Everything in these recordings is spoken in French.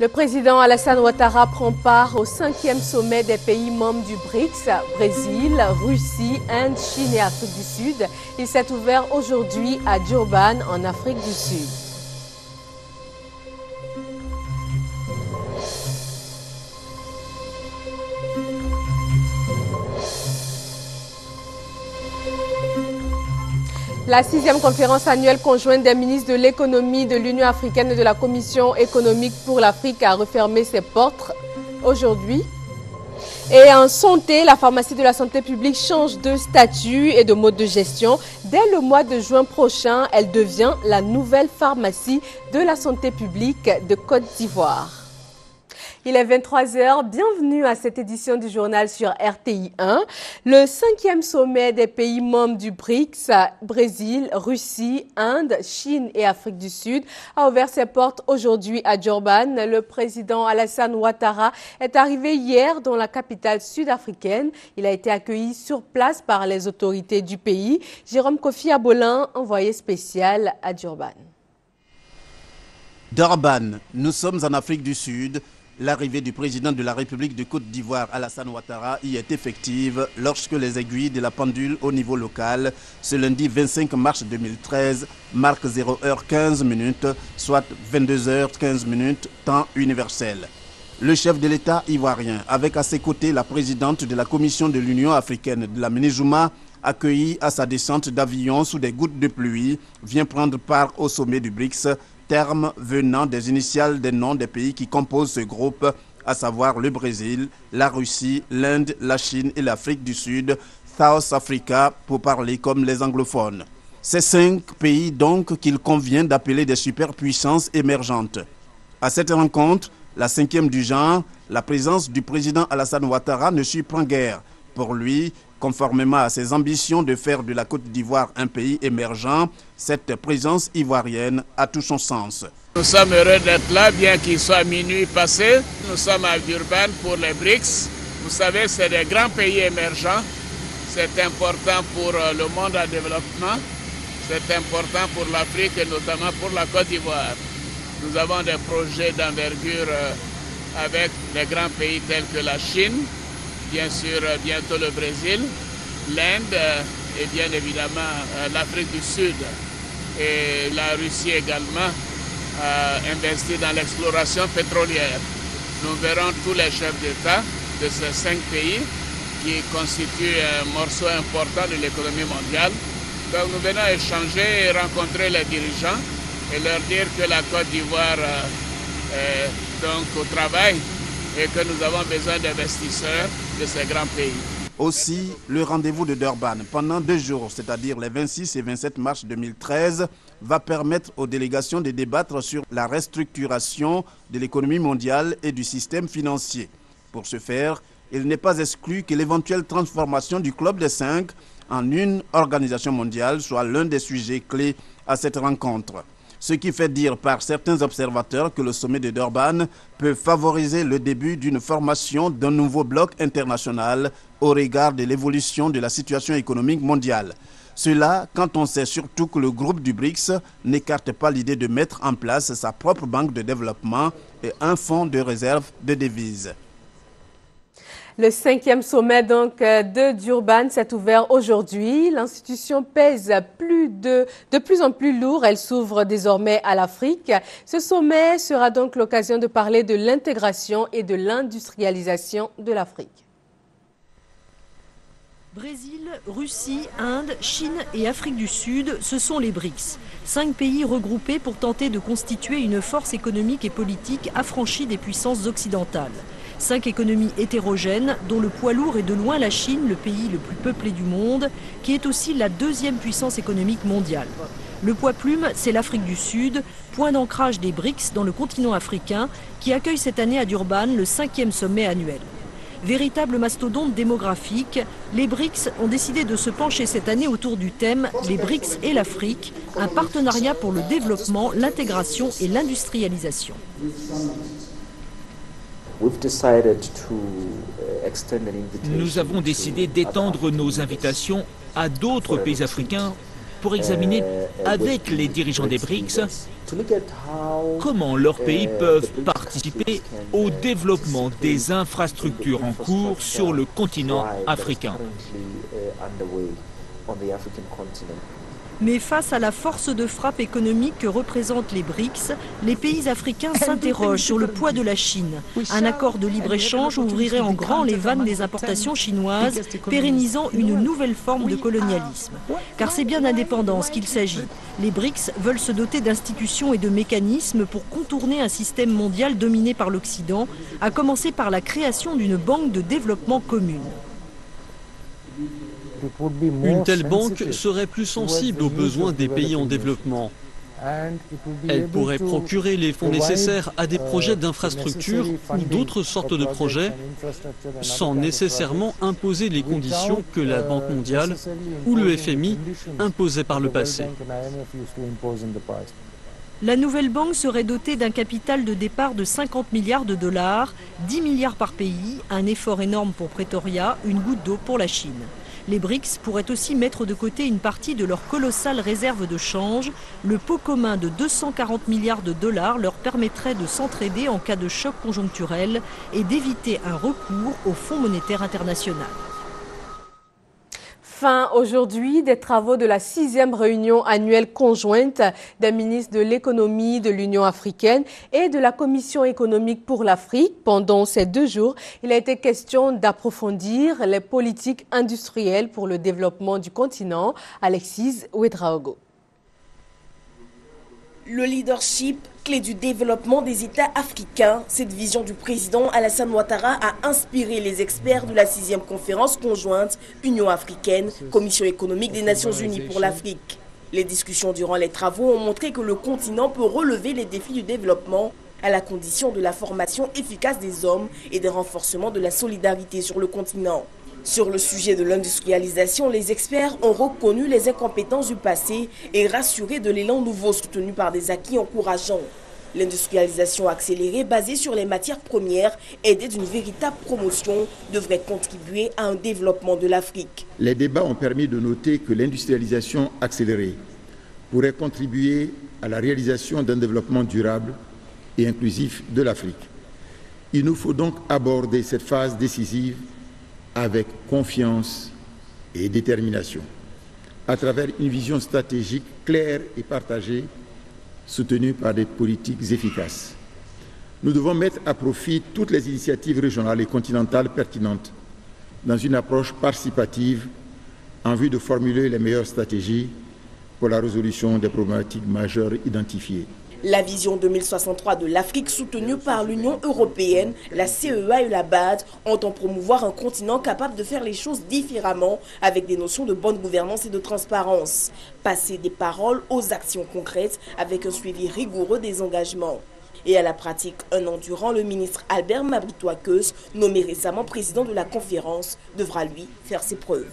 Le président Alassane Ouattara prend part au 5e sommet des pays membres du BRICS, Brésil, Russie, Inde, Chine et Afrique du Sud. Il s'est ouvert aujourd'hui à Durban, en Afrique du Sud. La 6e conférence annuelle conjointe des ministres de l'économie de l'Union africaine et de la Commission économique pour l'Afrique a refermé ses portes aujourd'hui. Et en santé, la pharmacie de la santé publique change de statut et de mode de gestion. Dès le mois de juin prochain, elle devient la nouvelle pharmacie de la santé publique de Côte d'Ivoire. Il est 23h, bienvenue à cette édition du journal sur RTI 1. Le 5e sommet des pays membres du BRICS, Brésil, Russie, Inde, Chine et Afrique du Sud, a ouvert ses portes aujourd'hui à Durban. Le président Alassane Ouattara est arrivé hier dans la capitale sud-africaine. Il a été accueilli sur place par les autorités du pays. Jérôme Kofi Abolin, envoyé spécial à Durban. Durban, nous sommes en Afrique du Sud. L'arrivée du président de la République de Côte d'Ivoire, Alassane Ouattara, y est effective lorsque les aiguilles de la pendule au niveau local, ce lundi 25 mars 2013, marquent 0h15, soit 22h15, temps universel. Le chef de l'État ivoirien, avec à ses côtés la présidente de la Commission de l'Union africaine, Dlamini Zuma, accueilli à sa descente d'avion sous des gouttes de pluie, vient prendre part au sommet du BRICS, terme venant des initiales des noms des pays qui composent ce groupe, à savoir le Brésil, la Russie, l'Inde, la Chine et l'Afrique du Sud, South Africa pour parler comme les anglophones. Ces 5 pays donc qu'il convient d'appeler des superpuissances émergentes. À cette rencontre, la 5e du genre, la présence du président Alassane Ouattara ne surprend guère. Pour lui, conformément à ses ambitions de faire de la Côte d'Ivoire un pays émergent, cette présence ivoirienne a tout son sens. Nous sommes heureux d'être là, bien qu'il soit minuit passé. Nous sommes à Durban pour les BRICS. Vous savez, c'est des grands pays émergents. C'est important pour le monde en développement. C'est important pour l'Afrique et notamment pour la Côte d'Ivoire. Nous avons des projets d'envergure avec des grands pays tels que la Chine, bien sûr bientôt le Brésil, l'Inde et bien évidemment l'Afrique du Sud. Et la Russie également a investi dans l'exploration pétrolière. Nous verrons tous les chefs d'État de ces 5 pays qui constituent un morceau important de l'économie mondiale. Donc nous venons échanger et rencontrer les dirigeants et leur dire que la Côte d'Ivoire est donc au travail et que nous avons besoin d'investisseurs de ces grands pays. Aussi, le rendez-vous de Durban pendant 2 jours, c'est-à-dire les 26 et 27 mars 2013, va permettre aux délégations de débattre sur la restructuration de l'économie mondiale et du système financier. Pour ce faire, il n'est pas exclu que l'éventuelle transformation du Club des 5 en une organisation mondiale soit l'un des sujets clés à cette rencontre. Ce qui fait dire par certains observateurs que le sommet de Durban peut favoriser le début d'une formation d'un nouveau bloc international au regard de l'évolution de la situation économique mondiale. Cela quand on sait surtout que le groupe du BRICS n'écarte pas l'idée de mettre en place sa propre banque de développement et un fonds de réserve de devises. Le 5e sommet donc de Durban s'est ouvert aujourd'hui. L'institution pèse de plus en plus lourd. Elle s'ouvre désormais à l'Afrique. Ce sommet sera donc l'occasion de parler de l'intégration et de l'industrialisation de l'Afrique. Brésil, Russie, Inde, Chine et Afrique du Sud, ce sont les BRICS. 5 pays regroupés pour tenter de constituer une force économique et politique affranchie des puissances occidentales. 5 économies hétérogènes, dont le poids lourd est de loin la Chine, le pays le plus peuplé du monde, qui est aussi la 2e puissance économique mondiale. Le poids plume, c'est l'Afrique du Sud, point d'ancrage des BRICS dans le continent africain, qui accueille cette année à Durban le 5e sommet annuel. Véritable mastodonte démographique, les BRICS ont décidé de se pencher cette année autour du thème « Les BRICS et l'Afrique », un partenariat pour le développement, l'intégration et l'industrialisation. Nous avons décidé d'étendre nos invitations à d'autres pays africains pour examiner avec les dirigeants des BRICS comment leurs pays peuvent participer au développement des infrastructures en cours sur le continent africain. Mais face à la force de frappe économique que représentent les BRICS, les pays africains s'interrogent sur le poids de la Chine. Un accord de libre-échange ouvrirait en grand les vannes des importations chinoises, pérennisant une nouvelle forme de colonialisme. Car c'est bien d'indépendance qu'il s'agit. Les BRICS veulent se doter d'institutions et de mécanismes pour contourner un système mondial dominé par l'Occident, à commencer par la création d'une banque de développement commune. Une telle banque serait plus sensible aux besoins des pays en développement. Elle pourrait procurer les fonds nécessaires à des projets d'infrastructure ou d'autres sortes de projets sans nécessairement imposer les conditions que la Banque mondiale ou le FMI imposaient par le passé. La nouvelle banque serait dotée d'un capital de départ de 50 milliards de dollars, 10 milliards par pays, un effort énorme pour Pretoria, une goutte d'eau pour la Chine. Les BRICS pourraient aussi mettre de côté une partie de leur colossale réserve de change. Le pot commun de 240 milliards de dollars leur permettrait de s'entraider en cas de choc conjoncturel et d'éviter un recours au Fonds monétaire international. Fin aujourd'hui des travaux de la 6e réunion annuelle conjointe des ministres de l'économie de l'Union africaine et de la Commission économique pour l'Afrique. Pendant ces 2 jours, il a été question d'approfondir les politiques industrielles pour le développement du continent. Alexis Ouedraogo. Le leadership, clé du développement des États africains, cette vision du président Alassane Ouattara a inspiré les experts de la 6e conférence conjointe Union africaine, Commission économique des Nations unies pour l'Afrique. Les discussions durant les travaux ont montré que le continent peut relever les défis du développement à la condition de la formation efficace des hommes et des renforcements de la solidarité sur le continent. Sur le sujet de l'industrialisation, les experts ont reconnu les incompétences du passé et rassuré de l'élan nouveau soutenu par des acquis encourageants. L'industrialisation accélérée basée sur les matières premières, aidée d'une véritable promotion, devrait contribuer à un développement de l'Afrique. Les débats ont permis de noter que l'industrialisation accélérée pourrait contribuer à la réalisation d'un développement durable et inclusif de l'Afrique. Il nous faut donc aborder cette phase décisive avec confiance et détermination, à travers une vision stratégique claire et partagée, soutenue par des politiques efficaces. Nous devons mettre à profit toutes les initiatives régionales et continentales pertinentes dans une approche participative en vue de formuler les meilleures stratégies pour la résolution des problématiques majeures identifiées. La vision 2063 de l'Afrique soutenue par l'Union européenne, la CEA et la BAD entend promouvoir un continent capable de faire les choses différemment avec des notions de bonne gouvernance et de transparence. Passer des paroles aux actions concrètes avec un suivi rigoureux des engagements. Et à la pratique, un an durant, le ministre Albert Mabritoakeus, nommé récemment président de la conférence, devra lui faire ses preuves.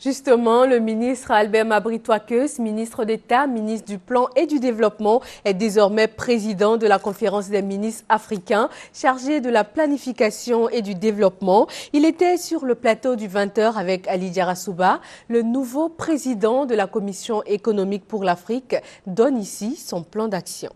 Justement, le ministre Albert Mabritoakeus, ministre d'État, ministre du Plan et du Développement, est désormais président de la conférence des ministres africains chargé de la planification et du développement. Il était sur le plateau du 20h avec Ali Diarra-Souba. Le nouveau président de la Commission économique pour l'Afrique donne ici son plan d'action.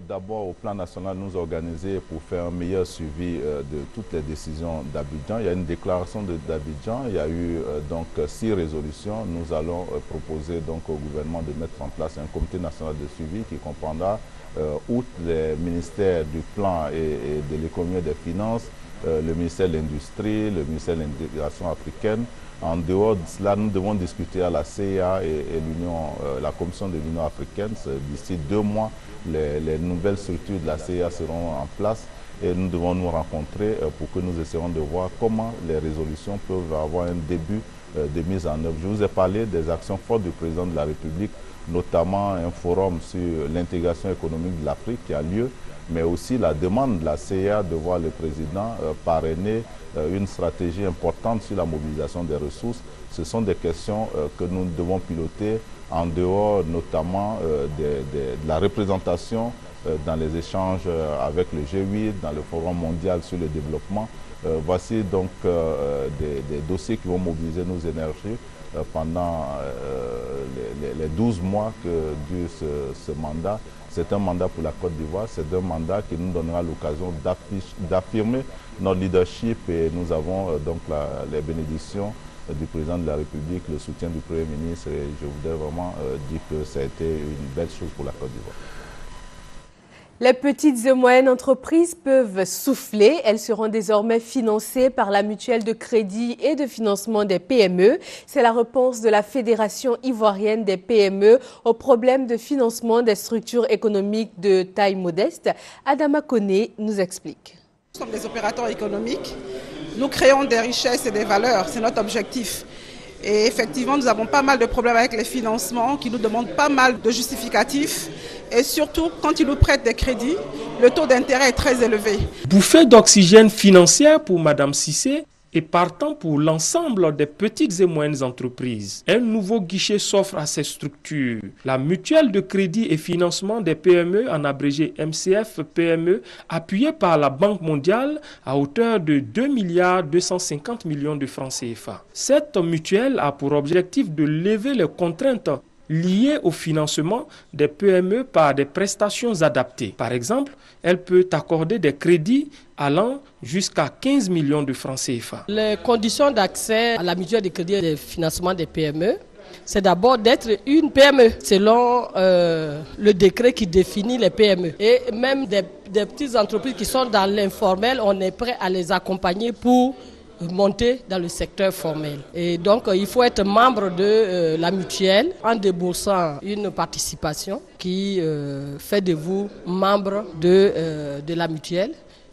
D'abord, au plan national, nous organiser pour faire un meilleur suivi de toutes les décisions d'Abidjan. Il y a une déclaration d'Abidjan, il y a eu donc 6 résolutions. Nous allons proposer donc au gouvernement de mettre en place un comité national de suivi qui comprendra, outre les ministères du plan et de l'économie et des finances, le ministère de l'Industrie, le ministère de l'Intégration africaine. En dehors de cela, nous devons discuter à la CIA et la Commission de l'Union africaine. D'ici 2 mois, les nouvelles structures de la CIA seront en place et nous devons nous rencontrer pour que nous essayions de voir comment les résolutions peuvent avoir un début de mise en œuvre. Je vous ai parlé des actions fortes du président de la République, notamment un forum sur l'intégration économique de l'Afrique qui a lieu, mais aussi la demande de la CIA de voir le président parrainer une stratégie importante sur la mobilisation des ressources. Ce sont des questions que nous devons piloter en dehors notamment de la représentation dans les échanges avec le G8, dans le Forum mondial sur le développement. Voici donc des dossiers qui vont mobiliser nos énergies pendant les 12 mois que dure ce mandat. C'est un mandat pour la Côte d'Ivoire, c'est un mandat qui nous donnera l'occasion d'affirmer notre leadership et nous avons donc les bénédictions du président de la République, le soutien du Premier ministre et je voudrais vraiment dire que ça a été une belle chose pour la Côte d'Ivoire. Les petites et moyennes entreprises peuvent souffler. Elles seront désormais financées par la mutuelle de crédit et de financement des PME. C'est la réponse de la Fédération ivoirienne des PME au problème de financement des structures économiques de taille modeste. Adama Koné nous explique. Nous sommes des opérateurs économiques. Nous créons des richesses et des valeurs. C'est notre objectif. Et effectivement, nous avons pas mal de problèmes avec les financements qui nous demandent pas mal de justificatifs. Et surtout, quand ils nous prêtent des crédits, le taux d'intérêt est très élevé. Bouffée d'oxygène financière pour Mme Cissé et partant pour l'ensemble des petites et moyennes entreprises. Un nouveau guichet s'offre à ces structures. La mutuelle de crédit et financement des PME, en abrégé MCF PME, appuyée par la Banque mondiale à hauteur de 2,250 milliards de francs CFA. Cette mutuelle a pour objectif de lever les contraintes liées au financement des PME par des prestations adaptées. Par exemple, elle peut accorder des crédits allant jusqu'à 15 millions de francs CFA. Les conditions d'accès à la mutuelle de crédit et de financement des PME, c'est d'abord d'être une PME selon le décret qui définit les PME. Et même des petites entreprises qui sont dans l'informel, on est prêt à les accompagner pour monter dans le secteur formel. Et donc, il faut être membre de la mutuelle en déboursant une participation qui fait de vous membre de la mutuelle.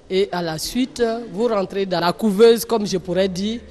Et à la suite, vous rentrez dans la couveuse, comme je pourrais dire,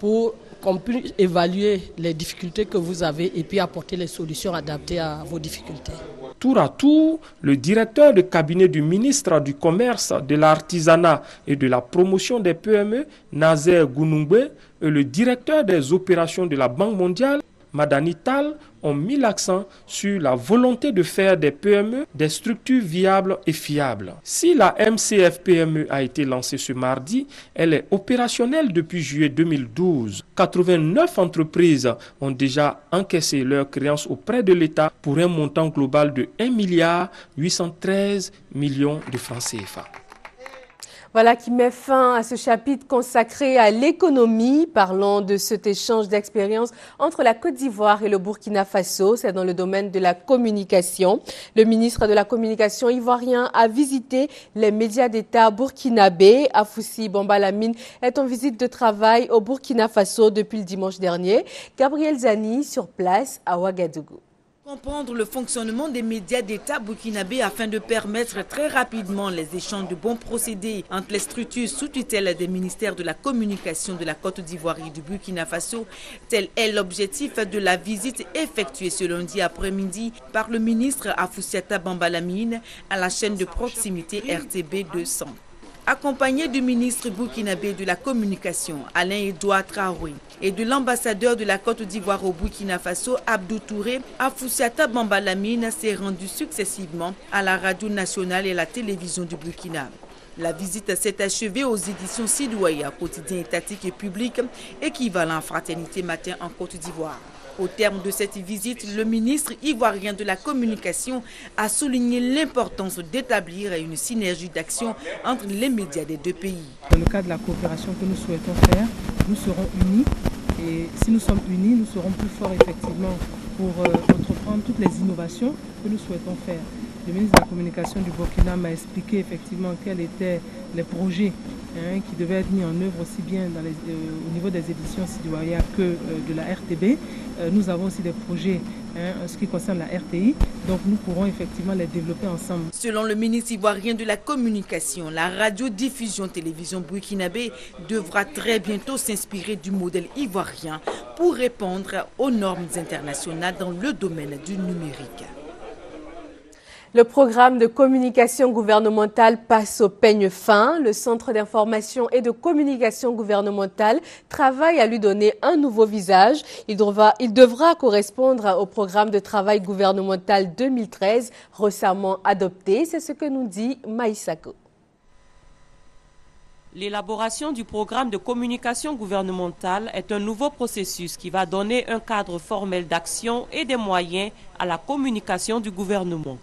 pour qu'on puisse évaluer les difficultés que vous avez et puis apporter les solutions adaptées à vos difficultés. Tour à tour, le directeur de cabinet du ministre du Commerce, de l'Artisanat et de la Promotion des PME, Nazer Gounoungbe, et le directeur des opérations de la Banque mondiale, Madani Tal, ont mis l'accent sur la volonté de faire des PME des structures viables et fiables. Si la MCF PME a été lancée ce mardi, elle est opérationnelle depuis juillet 2012. 89 entreprises ont déjà encaissé leurs créances auprès de l'État pour un montant global de 1,813 milliard de francs CFA. Voilà qui met fin à ce chapitre consacré à l'économie. Parlons de cet échange d'expériences entre la Côte d'Ivoire et le Burkina Faso. C'est dans le domaine de la communication. Le ministre de la Communication ivoirien a visité les médias d'État burkinabés. Afoussi Bambalamine est en visite de travail au Burkina Faso depuis le dimanche dernier. Gabriel Zani sur place à Ouagadougou. Comprendre le fonctionnement des médias d'État burkinabés afin de permettre très rapidement les échanges de bons procédés entre les structures sous tutelle des ministères de la communication de la Côte d'Ivoire et du Burkina Faso. Tel est l'objectif de la visite effectuée ce lundi après-midi par le ministre Afoussiata Bambalamine à la chaîne de proximité RTB 200. Accompagné du ministre burkinabé de la communication, Alain-Edouard Traoré, et de l'ambassadeur de la Côte d'Ivoire au Burkina Faso, Abdou Touré, Afoussiata Bambalamine s'est rendu successivement à la radio nationale et la télévision du Burkina. La visite s'est achevée aux éditions Sidoya, quotidien étatique et public, équivalent à Fraternité Matin en Côte d'Ivoire. Au terme de cette visite, le ministre ivoirien de la communication a souligné l'importance d'établir une synergie d'action entre les médias des deux pays. Dans le cadre de la coopération que nous souhaitons faire, nous serons unis et si nous sommes unis, nous serons plus forts effectivement pour entreprendre toutes les innovations que nous souhaitons faire. Le ministre de la Communication du Burkina m'a expliqué effectivement quels étaient les projets qui devaient être mis en œuvre aussi bien au niveau des éditions Sidoya que de la RTB. Nous avons aussi des projets en ce qui concerne la RTI, donc nous pourrons effectivement les développer ensemble. Selon le ministre ivoirien de la Communication, la radiodiffusion télévision burkinabé devra très bientôt s'inspirer du modèle ivoirien pour répondre aux normes internationales dans le domaine du numérique. Le programme de communication gouvernementale passe au peigne fin. Le Centre d'information et de communication gouvernementale travaille à lui donner un nouveau visage. Il devra correspondre au programme de travail gouvernemental 2013 récemment adopté. C'est ce que nous dit Maïsako. L'élaboration du programme de communication gouvernementale est un nouveau processus qui va donner un cadre formel d'action et des moyens à la communication du gouvernement.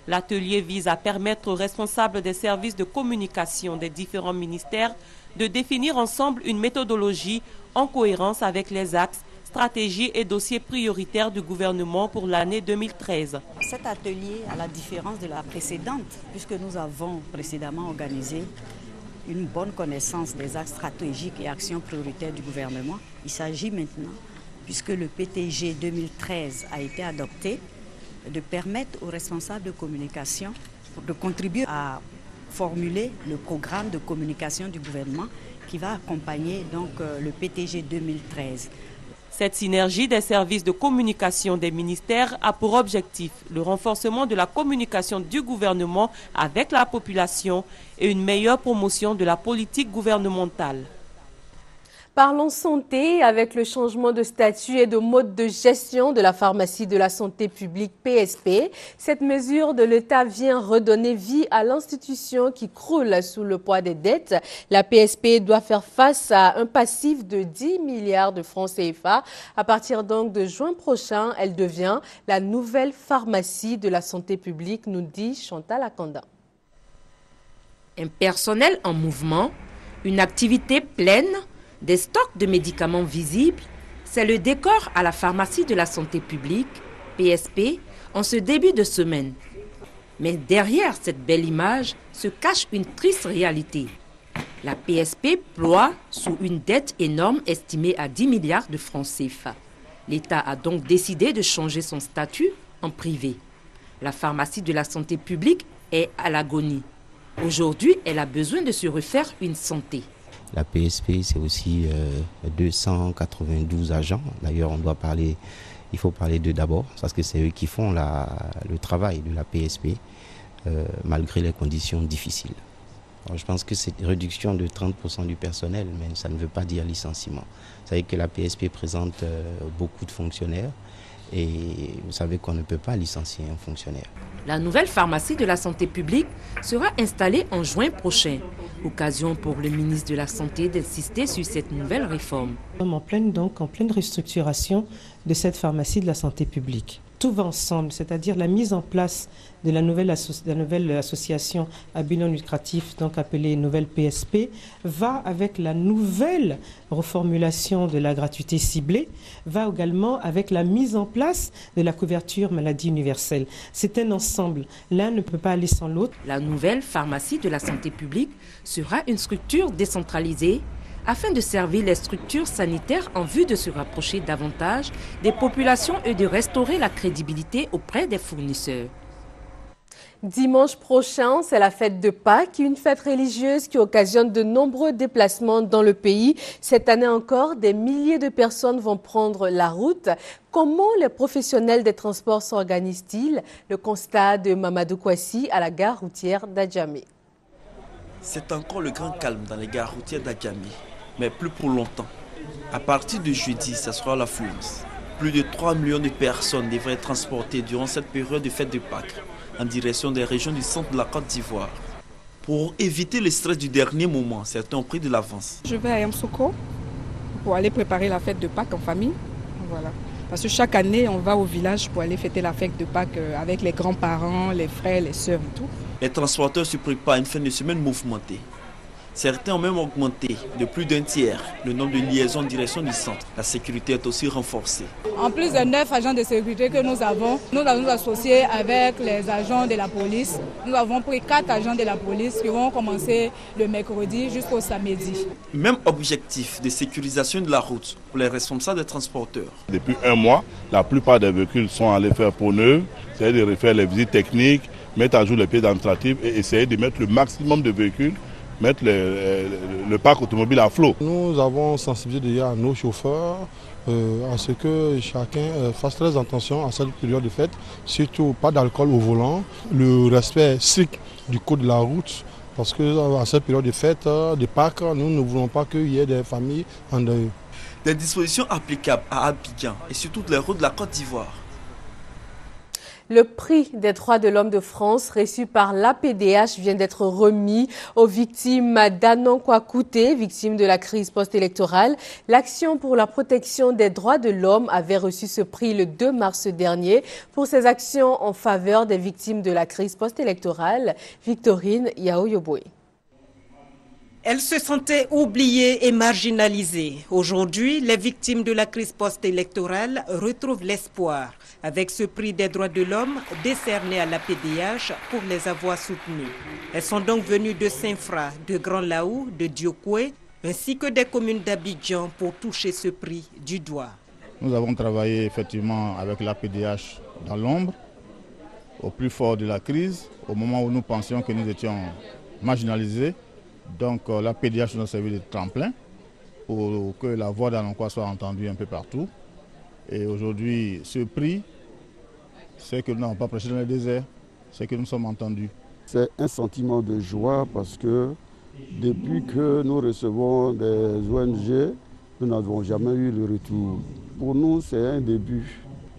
L'atelier vise à permettre aux responsables des services de communication des différents ministères de définir ensemble une méthodologie en cohérence avec les axes, stratégies et dossiers prioritaires du gouvernement pour l'année 2013. Cet atelier, à la différence de la précédente, puisque nous avons précédemment organisé une bonne connaissance des axes stratégiques et actions prioritaires du gouvernement, il s'agit maintenant, puisque le PTG 2013 a été adopté, de permettre aux responsables de communication de contribuer à formuler le programme de communication du gouvernement qui va accompagner donc le PTG 2013. Cette synergie des services de communication des ministères a pour objectif le renforcement de la communication du gouvernement avec la population et une meilleure promotion de la politique gouvernementale. Parlons santé avec le changement de statut et de mode de gestion de la pharmacie de la santé publique PSP. Cette mesure de l'État vient redonner vie à l'institution qui croule sous le poids des dettes. La PSP doit faire face à un passif de 10 milliards de francs CFA. À partir donc de juin prochain, elle devient la nouvelle pharmacie de la santé publique, nous dit Chantal Akanda. Un personnel en mouvement, une activité pleine, des stocks de médicaments visibles, c'est le décor à la pharmacie de la santé publique, PSP, en ce début de semaine. Mais derrière cette belle image se cache une triste réalité. La PSP ploie sous une dette énorme estimée à 10 milliards de francs CFA. L'État a donc décidé de changer son statut en privé. La pharmacie de la santé publique est à l'agonie. Aujourd'hui, elle a besoin de se refaire une santé. La PSP, c'est aussi 292 agents. D'ailleurs, il faut parler d'eux d'abord, parce que c'est eux qui font le travail de la PSP, malgré les conditions difficiles. Alors, je pense que cette réduction de 30% du personnel, mais ça ne veut pas dire licenciement. Vous savez que la PSP présente beaucoup de fonctionnaires, et vous savez qu'on ne peut pas licencier un fonctionnaire. La nouvelle pharmacie de la santé publique sera installée en juin prochain. Occasion pour le ministre de la Santé d'insister sur cette nouvelle réforme. Nous sommes en pleine restructuration de cette pharmacie de la santé publique. Tout va ensemble, c'est-à-dire la mise en place de la nouvelle association à but non lucratif, donc appelée nouvelle PSP, va avec la nouvelle reformulation de la gratuité ciblée, va également avec la mise en place de la couverture maladie universelle. C'est un ensemble, l'un ne peut pas aller sans l'autre. La nouvelle pharmacie de la santé publique sera une structure décentralisée afin de servir les structures sanitaires en vue de se rapprocher davantage des populations et de restaurer la crédibilité auprès des fournisseurs. Dimanche prochain, c'est la fête de Pâques, une fête religieuse qui occasionne de nombreux déplacements dans le pays. Cette année encore, des milliers de personnes vont prendre la route. Comment les professionnels des transports s'organisent-ils? Le constat de Mamadou Kouassi à la gare routière d'Adjamé. C'est encore le grand calme dans les gares routières d'Adjamé, mais plus pour longtemps. À partir de jeudi, ce sera l'affluence. Plus de 3 millions de personnes devraient être transportées durant cette période de fête de Pâques en direction des régions du centre de la Côte d'Ivoire. Pour éviter le stress du dernier moment, certains ont pris de l'avance. Je vais à Yamsoko pour aller préparer la fête de Pâques en famille. Voilà. Parce que chaque année, on va au village pour aller fêter la fête de Pâques avec les grands-parents, les frères, les sœurs et tout. Les transporteurs se préparent à une fin de semaine mouvementée. Certains ont même augmenté de plus d'un tiers le nombre de liaisons en direction du centre. La sécurité est aussi renforcée. En plus de 9 agents de sécurité que nous allons nous associer avec les agents de la police. Nous avons pris 4 agents de la police qui vont commencer le mercredi jusqu'au samedi. Même objectif de sécurisation de la route pour les responsables des transporteurs. Depuis un mois, la plupart des véhicules sont allés faire pont neuf, c'est-à-dire de refaire les visites techniques, mettre à jour les pièces administratives et essayer de mettre le maximum de véhicules, mettre le parc automobile à flot. Nous avons sensibilisé déjà nos chauffeurs à ce que chacun fasse très attention à cette période de fête, surtout pas d'alcool au volant, le respect strict du code de la route, parce que à cette période de fête, de Pâques, nous ne voulons pas qu'il y ait des familles en deuil. Des dispositions applicables à Abidjan et sur toutes les routes de la Côte d'Ivoire. Le prix des droits de l'homme de France reçu par l'APDH vient d'être remis aux victimes d'Anankwa-Kouté, victimes de la crise post-électorale. L'Action pour la protection des droits de l'homme avait reçu ce prix le 2 mars dernier pour ses actions en faveur des victimes de la crise post-électorale. Victorine Yaoyoboué. Elles se sentaient oubliées et marginalisées. Aujourd'hui, les victimes de la crise post-électorale retrouvent l'espoir avec ce prix des droits de l'homme décerné à l'APDH pour les avoir soutenues. Elles sont donc venues de Saint-Fra, de Grand Laou, de Diokoué, ainsi que des communes d'Abidjan pour toucher ce prix du doigt. Nous avons travaillé effectivement avec l'APDH dans l'ombre, au plus fort de la crise, au moment où nous pensions que nous étions marginalisés. Donc la PDH nous a servi de tremplin pour que la voix d'Anankwa soit entendue un peu partout. Et aujourd'hui, ce prix, c'est que nous n'avons pas prêché dans le désert, c'est que nous sommes entendus. C'est un sentiment de joie parce que depuis que nous recevons des ONG, nous n'avons jamais eu le retour. Pour nous, c'est un début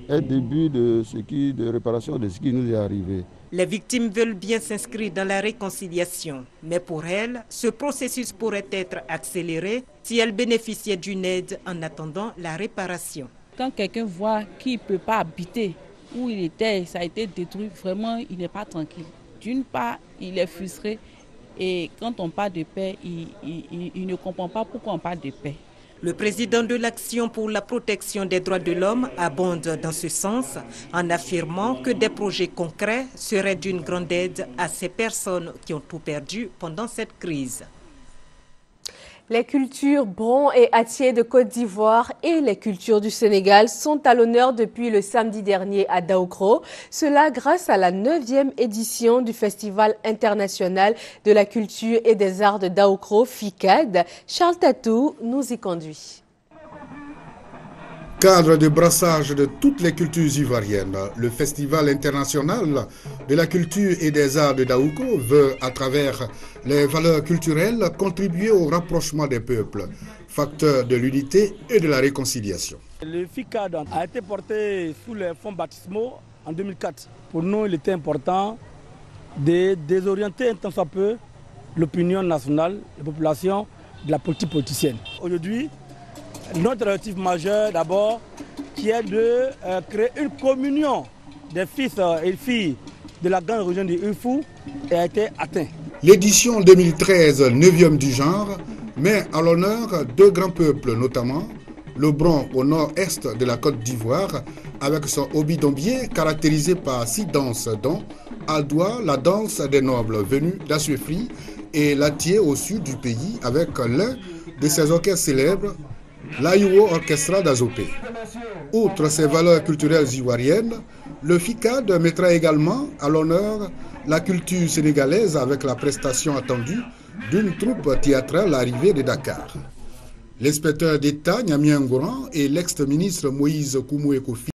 de réparation de ce qui nous est arrivé. Les victimes veulent bien s'inscrire dans la réconciliation, mais pour elles, ce processus pourrait être accéléré si elles bénéficiaient d'une aide en attendant la réparation. Quand quelqu'un voit qu'il ne peut pas habiter où il était, ça a été détruit, vraiment il n'est pas tranquille. D'une part, il est frustré et quand on parle de paix, il ne comprend pas pourquoi on parle de paix. Le président de l'Action pour la protection des droits de l'homme abonde dans ce sens en affirmant que des projets concrets seraient d'une grande aide à ces personnes qui ont tout perdu pendant cette crise. Les cultures Bron et Atié de Côte d'Ivoire et les cultures du Sénégal sont à l'honneur depuis le samedi dernier à Daoukro. Cela grâce à la 9e édition du Festival international de la culture et des arts de Daoukro, FICAD. Charles Tatou nous y conduit. Cadre de brassage de toutes les cultures ivoiriennes, le Festival international de la culture et des arts de Daoukro veut, à travers les valeurs culturelles, contribuer au rapprochement des peuples, facteur de l'unité et de la réconciliation. Le FICAD a été porté sous les fonds baptismaux en 2004. Pour nous, il était important de désorienter un tant soit peu l'opinion nationale, la population de la politique politicienne. Aujourd'hui, notre objectif majeur d'abord, qui est de créer une communion des fils et filles de la grande région du Ufou, a été atteint. L'édition 2013, 9e du genre, met à l'honneur deux grands peuples, notamment le Bron au nord-est de la Côte d'Ivoire, avec son obidombier caractérisé par 6 danses, dont Aldoua, la danse des nobles venus d'Assuefri, et l'Atié au sud du pays, avec l'un de ses orchestres célèbres, l'Aïwo Orchestra d'Azopé. Outre ses valeurs culturelles ivoiriennes, le FICAD mettra également à l'honneur la culture sénégalaise avec la prestation attendue d'une troupe théâtrale arrivée de Dakar. L'inspecteur d'État Niamien Ngouran et l'ex-ministre Moïse Koumoué Kofi